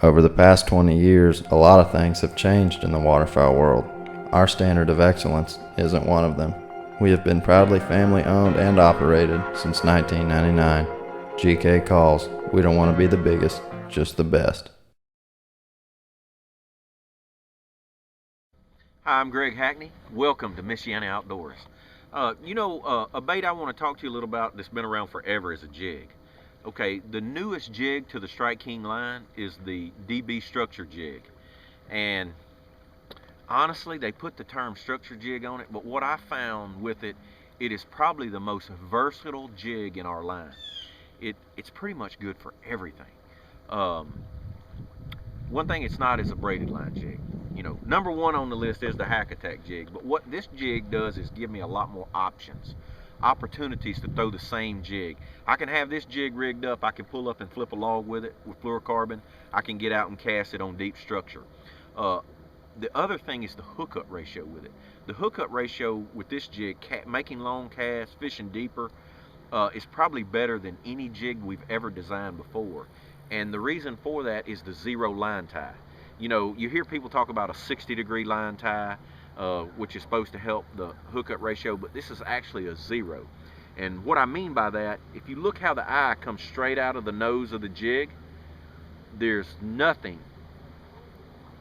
Over the past 20 years, a lot of things have changed in the waterfowl world. Our standard of excellence isn't one of them. We have been proudly family owned and operated since 1999. GK calls. We don't want to be the biggest, just the best. Hi, I'm Greg Hackney. Welcome to Michiana Outdoors. A bait I want to talk to you a little about that's been around forever is a jig. Okay, the newest jig to the Strike King line is the DB Structure Jig. And honestly, they put the term structure jig on it, but what I found with it, it is probably the most versatile jig in our line. It's pretty much good for everything. Um, One thing it's not is a braided line jig. Number one on the list is the hack attack jig, but what this jig does is give me a lot more opportunities to throw the same jig. I can have this jig rigged up, I can pull up and flip a log with it with fluorocarbon. I can get out and cast it on deep structure. uh, the other thing is the hookup ratio with it. The hookup ratio with this jig, making long casts, fishing deeper, is probably better than any jig we've ever designed before. And the reason for that is the zero line tie. You hear people talk about a 60-degree line tie, which is supposed to help the hookup ratio, but this is actually a zero. And what I mean by that, if you look how the eye comes straight out of the nose of the jig, there's nothing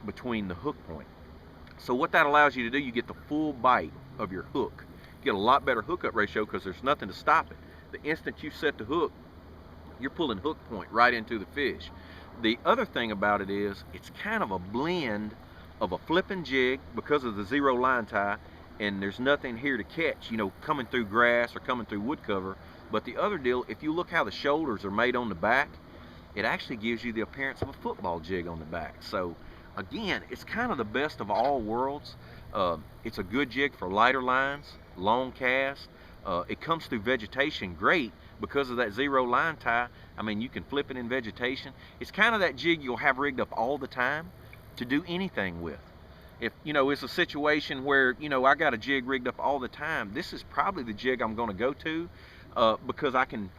between the hook point. So what that allows you to do, you get the full bite of your hook. You get a lot better hookup ratio because there's nothing to stop it. The instant you set the hook, you're pulling hook point right into the fish. The other thing about it is it's kind of a blend of a flipping jig because of the zero line tie, and there's nothing here to catch, coming through grass or coming through wood cover. But the other deal, if you look how the shoulders are made on the back, it actually gives you the appearance of a football jig on the back. So again, it's kind of the best of all worlds. It's a good jig for lighter lines, long casts. It comes through vegetation great because of that zero line tie. I mean, you can flip it in vegetation. It's kind of that jig you'll have rigged up all the time to do anything with. If it's a situation where I got a jig rigged up all the time, this is probably the jig I'm going to go to, because I can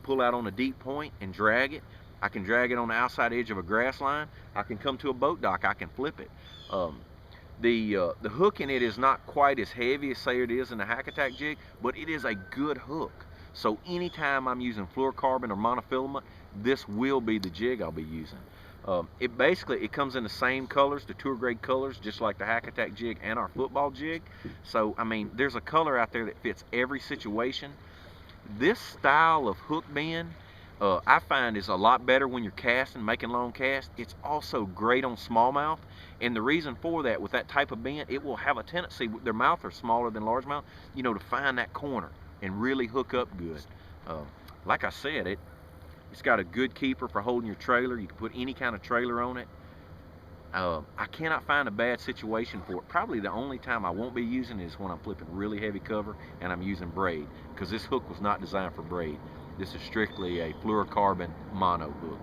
pull out on a deep point and drag it. I can drag it on the outside edge of a grass line. I can come to a boat dock. I can flip it. The hook in it is not quite as heavy as say it is in the hack attack jig, but it is a good hook. So anytime I'm using fluorocarbon or monofilament, this will be the jig I'll be using. It comes in the same colors, the tour grade colors, just like the hack attack jig and our football jig. So I mean, there's a color out there that fits every situation. This style of hook bend, I find is a lot better when you're casting, making long casts. It's also great on smallmouth, and the reason for that, with that type of bend, it will have a tendency, their mouth are smaller than largemouth, to find that corner and really hook up good. Uh, like I said, it's got a good keeper for holding your trailer. You can put any kind of trailer on it. I cannot find a bad situation for it. Probably the only time I won't be using it is when I'm flipping really heavy cover and I'm using braid, because this hook was not designed for braid. This is strictly a fluorocarbon mono hook.